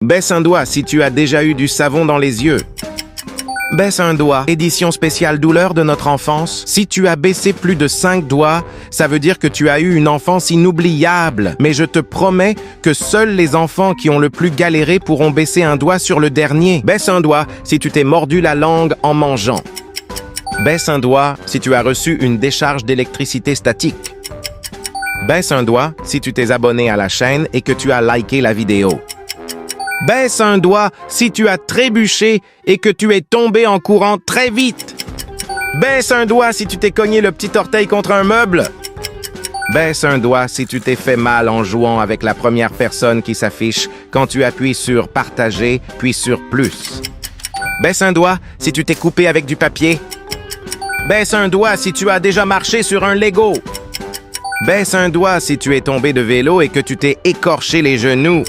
Baisse un doigt si tu as déjà eu du savon dans les yeux. Baisse un doigt, édition spéciale douleur de notre enfance. Si tu as baissé plus de 5 doigts, ça veut dire que tu as eu une enfance inoubliable. Mais je te promets que seuls les enfants qui ont le plus galéré pourront baisser un doigt sur le dernier. Baisse un doigt si tu t'es mordu la langue en mangeant. Baisse un doigt si tu as reçu une décharge d'électricité statique. Baisse un doigt si tu t'es abonné à la chaîne et que tu as liké la vidéo. Baisse un doigt si tu as trébuché et que tu es tombé en courant très vite. Baisse un doigt si tu t'es cogné le petit orteil contre un meuble. Baisse un doigt si tu t'es fait mal en jouant avec la première personne qui s'affiche quand tu appuies sur « Partager » puis sur « Plus ». Baisse un doigt si tu t'es coupé avec du papier. Baisse un doigt si tu as déjà marché sur un Lego. Baisse un doigt si tu es tombé de vélo et que tu t'es écorché les genoux.